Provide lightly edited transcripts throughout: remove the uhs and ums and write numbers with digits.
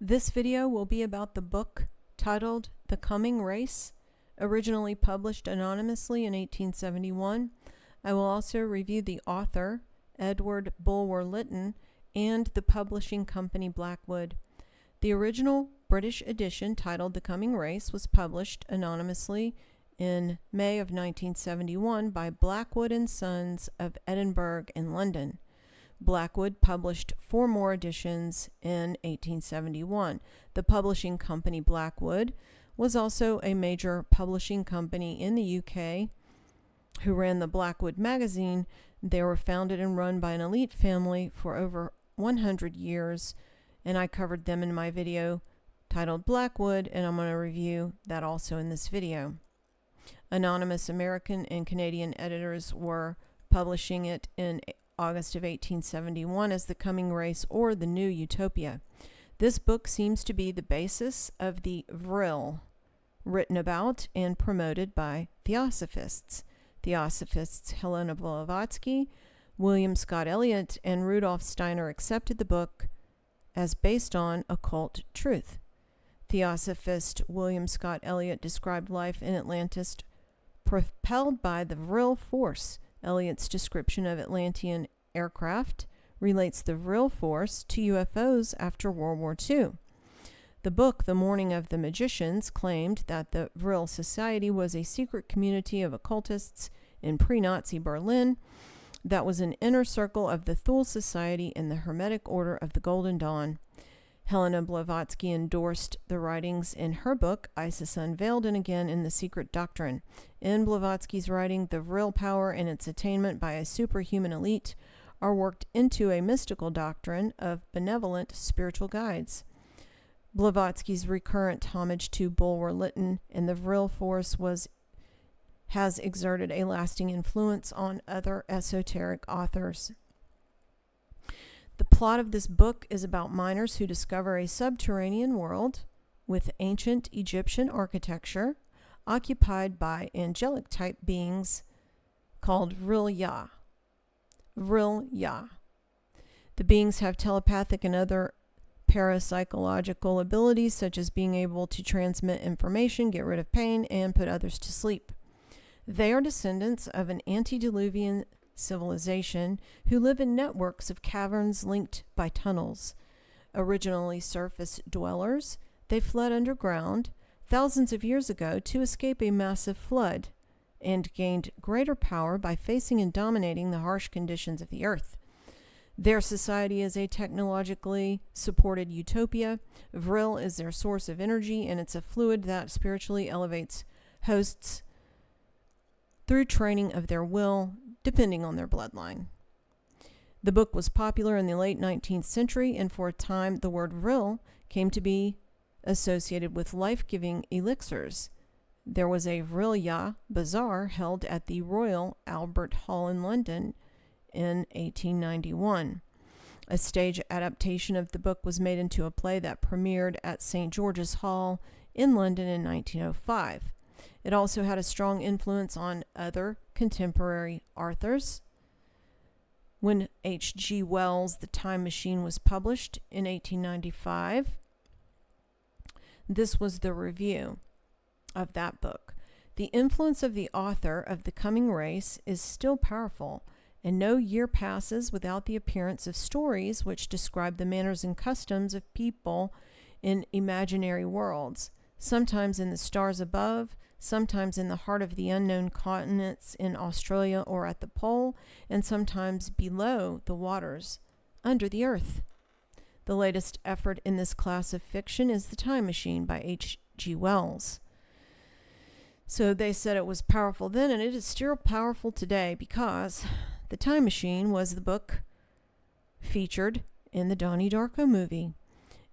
This video will be about the book titled The Coming Race, originally published anonymously in 1871. I will also review the author, Edward Bulwer Lytton, and the publishing company Blackwood. The original British edition titled The Coming Race was published anonymously in May of 1971 by Blackwood and Sons of Edinburgh and London. Blackwood published 4 more editions in 1871. The publishing company Blackwood was also a major publishing company in the UK who ran the Blackwood magazine. They were founded and run by an elite family for over 100 years, and I covered them in my video titled Blackwood, and I'm going to review that also in this video. Anonymous American and Canadian editors were publishing it in August of 1871 as The Coming Race, or The New Utopia. This book seems to be the basis of the Vril, written about and promoted by Theosophists. Theosophists Helena Blavatsky, William Scott Elliott, and Rudolf Steiner accepted the book as based on occult truth. Theosophist William Scott Elliott described life in Atlantis propelled by the Vril force. Elliott's description of Atlantean aircraft relates the Vril force to UFOs after World War II. The book, The Morning of the Magicians, claimed that the Vril Society was a secret community of occultists in pre-Nazi Berlin that was an inner circle of the Thule Society and the Hermetic Order of the Golden Dawn. Helena Blavatsky endorsed the writings in her book, Isis Unveiled and Again in the Secret Doctrine. In Blavatsky's writing, the Vril power and its attainment by a superhuman elite are worked into a mystical doctrine of benevolent spiritual guides. Blavatsky's recurrent homage to Bulwer Lytton and the Vril force has exerted a lasting influence on other esoteric authors. The plot of this book is about miners who discover a subterranean world with ancient Egyptian architecture occupied by angelic-type beings called Vril-Ya. Vril-Ya. The beings have telepathic and other parapsychological abilities, such as being able to transmit information, get rid of pain, and put others to sleep. They are descendants of an antediluvian civilization who live in networks of caverns linked by tunnels. Originally surface dwellers, they fled underground thousands of years ago to escape a massive flood and gained greater power by facing and dominating the harsh conditions of the earth. Their society is a technologically supported utopia. Vril is their source of energy, and it's a fluid that spiritually elevates hosts through training of their will, depending on their bloodline. The book was popular in the late 19th century, and for a time the word Vril came to be associated with life-giving elixirs. There was a Vril-Ya bazaar held at the Royal Albert Hall in London in 1891. A stage adaptation of the book was made into a play that premiered at St. George's Hall in London in 1905. It also had a strong influence on other contemporary authors. When H.G. Wells' The Time Machine was published in 1895, this was the review of that book. The influence of the author of The Coming Race is still powerful, and no year passes without the appearance of stories which describe the manners and customs of people in imaginary worlds, sometimes in the stars above, sometimes in the heart of the unknown continents in Australia or at the pole, and sometimes below the waters, under the earth. The latest effort in this class of fiction is The Time Machine by H.G. Wells. So they said it was powerful then, and it is still powerful today because The Time Machine was the book featured in the Donnie Darko movie.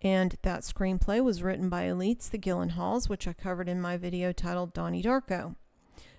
And that screenplay was written by elites, the Gyllenhaals, which I covered in my video titled Donnie Darko.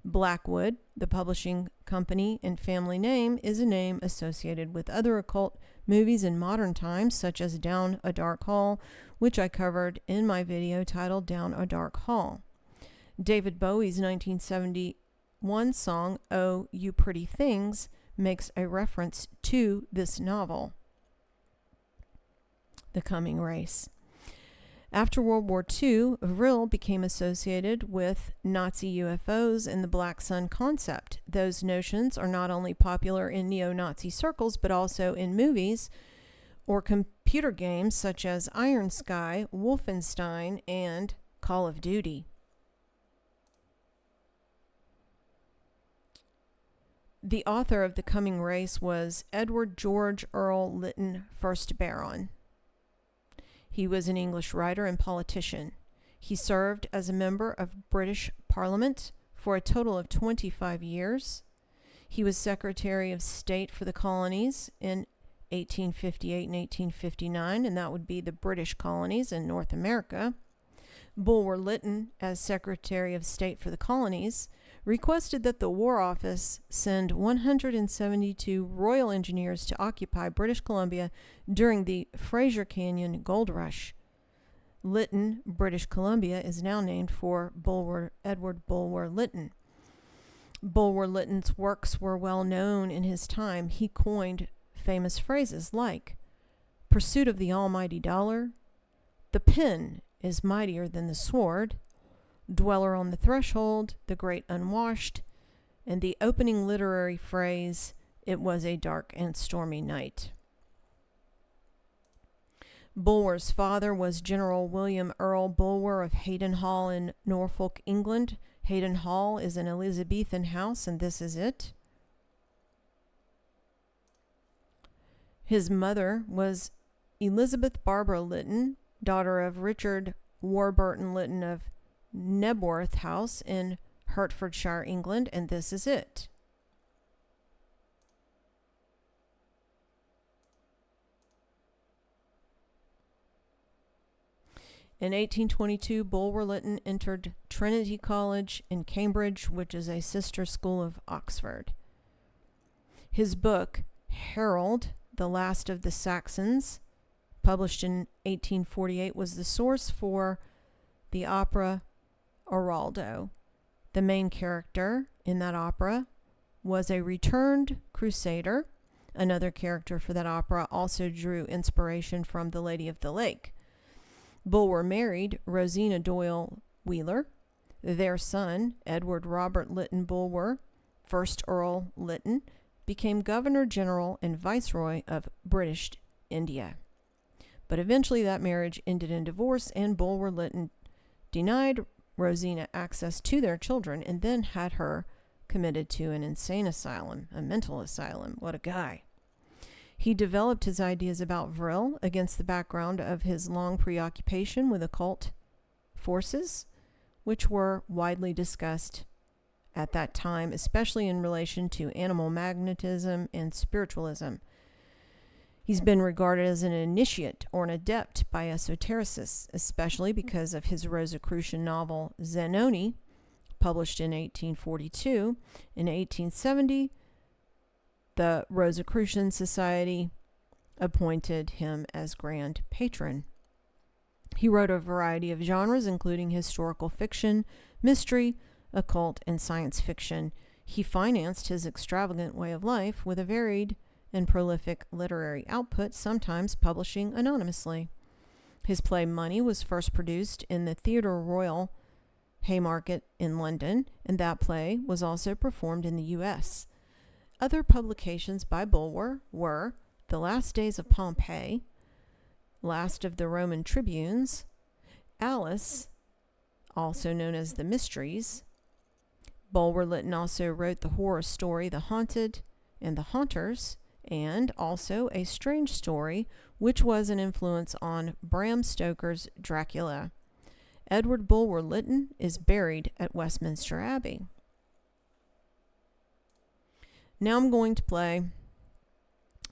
Blackwood, the publishing company and family name, is a name associated with other occult movies in modern times, such as Down a Dark Hall, which I covered in my video titled Down a Dark Hall. David Bowie's 1971 song, Oh, You Pretty Things, makes a reference to this novel, The Coming Race. After World War II, Vril became associated with Nazi UFOs and the Black Sun concept. Those notions are not only popular in neo-Nazi circles, but also in movies or computer games such as Iron Sky, Wolfenstein, and Call of Duty. The author of The Coming Race was Edward George Earl Lytton, 1st Baron. He was an English writer and politician. He served as a member of British Parliament for a total of 25 years. He was Secretary of State for the Colonies in 1858 and 1859, and that would be the British colonies in North America. Bulwer Lytton, as Secretary of State for the Colonies, requested that the War Office send 172 Royal Engineers to occupy British Columbia during the Fraser Canyon Gold Rush. Lytton, British Columbia, is now named for Edward Bulwer Lytton. Bulwer Lytton's works were well known in his time. He coined famous phrases like "Pursuit of the Almighty Dollar," "The pen is mightier than the sword," "Dweller on the Threshold," "The Great Unwashed," and the opening literary phrase, "It was a dark and stormy night." Bulwer's father was General William Earl Bulwer of Haydon Hall in Norfolk, England. Haydon Hall is an Elizabethan house, and this is it. His mother was Elizabeth Barbara Lytton, daughter of Richard Warburton Lytton of Knebworth House in Hertfordshire, England, and this is it. In 1822, Bulwer Lytton entered Trinity College in Cambridge, which is a sister school of Oxford. His book, Harold, the Last of the Saxons, published in 1848, was the source for the opera Araldo. The main character in that opera was a returned crusader. Another character for that opera also drew inspiration from The Lady of the Lake. Bulwer married Rosina Doyle Wheeler. Their son, Edward Robert Lytton Bulwer, 1st Earl Lytton, became Governor General and Viceroy of British India. But eventually that marriage ended in divorce, and Bulwer Lytton denied Rosina access to their children and then had her committed to an insane asylum, a mental asylum. What a guy. He developed his ideas about Vril against the background of his long preoccupation with occult forces, which were widely discussed at that time, especially in relation to animal magnetism and spiritualism. He's been regarded as an initiate or an adept by esotericists, especially because of his Rosicrucian novel Zanoni, published in 1842. In 1870, the Rosicrucian Society appointed him as Grand Patron. He wrote a variety of genres, including historical fiction, mystery, occult, and science fiction. He financed his extravagant way of life with a varied and prolific literary output, sometimes publishing anonymously. His play Money was first produced in the Theatre Royal, Haymarket in London, and that play was also performed in the U.S. Other publications by Bulwer were The Last Days of Pompeii, Last of the Roman Tribunes, Alice, also known as The Mysteries. Bulwer Lytton also wrote the horror story The Haunted and The Haunters, and also A Strange Story, which was an influence on Bram Stoker's Dracula. Edward Bulwer Lytton is buried at Westminster Abbey. Now I'm going to play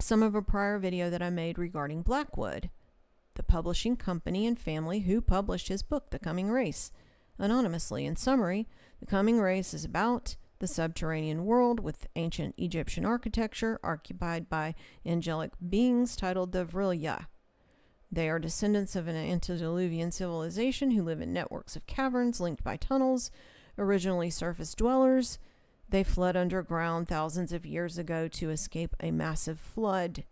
some of a prior video that I made regarding Blackwood, the publishing company and family who published his book, The Coming Race, anonymously. In summary, The Coming Race is about the subterranean world with ancient Egyptian architecture occupied by angelic beings titled the Vrilya. They are descendants of an antediluvian civilization who live in networks of caverns linked by tunnels, originally surface dwellers. They fled underground thousands of years ago to escape a massive flood.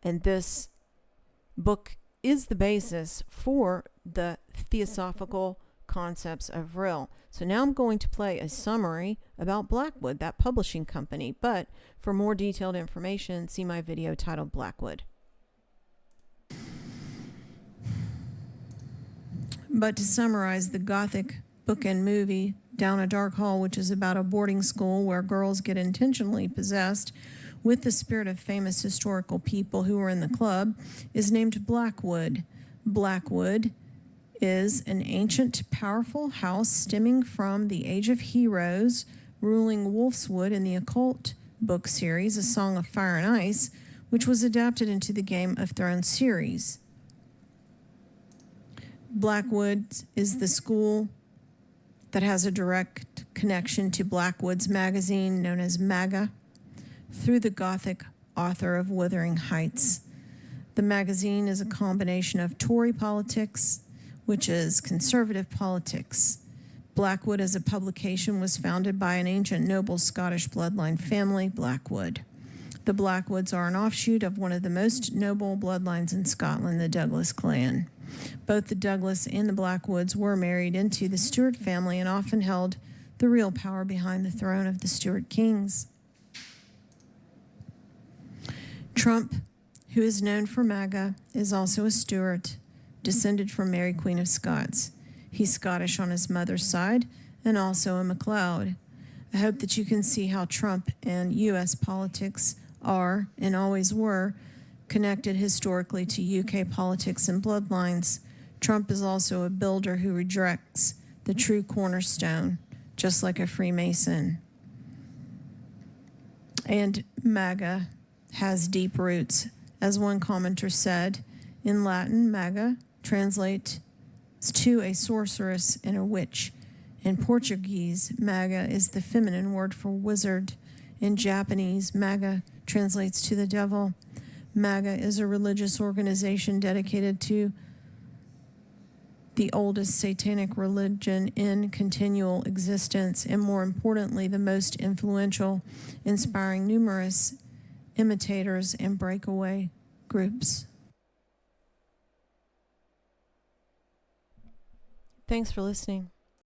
And this book is the basis for the theosophical concepts of Vril. So now I'm going to play a summary about Blackwood, that publishing company. But for more detailed information, see my video titled Blackwood. But to summarize, the Gothic book and movie Down a Dark Hall, which is about a boarding school where girls get intentionally possessed with the spirit of famous historical people who were in the club, is named Blackwood. Blackwood is an ancient, powerful house stemming from the Age of Heroes, ruling Wolfswood in the occult book series, A Song of Fire and Ice, which was adapted into the Game of Thrones series. Blackwood is the school that has a direct connection to Blackwood's magazine known as MAGA through the Gothic author of Wuthering Heights. The magazine is a combination of Tory politics, which is conservative politics. Blackwood as a publication was founded by an ancient noble Scottish bloodline family, Blackwood. The Blackwoods are an offshoot of one of the most noble bloodlines in Scotland, the Douglas clan. Both the Douglas and the Blackwoods were married into the Stuart family and often held the real power behind the throne of the Stuart kings. Trump, who is known for MAGA, is also a Stuart, descended from Mary Queen of Scots. He's Scottish on his mother's side and also a MacLeod. I hope that you can see how Trump and U.S. politics are, and always were, connected historically to UK politics and bloodlines. Trump is also a builder who rejects the true cornerstone, just like a Freemason. And MAGA has deep roots. As one commenter said, in Latin, MAGA translates to a sorceress and a witch. In Portuguese, MAGA is the feminine word for wizard. In Japanese, MAGA translates to the devil. MAGA is a religious organization dedicated to the oldest satanic religion in continual existence, and more importantly, the most influential, inspiring numerous imitators and breakaway groups. Thanks for listening.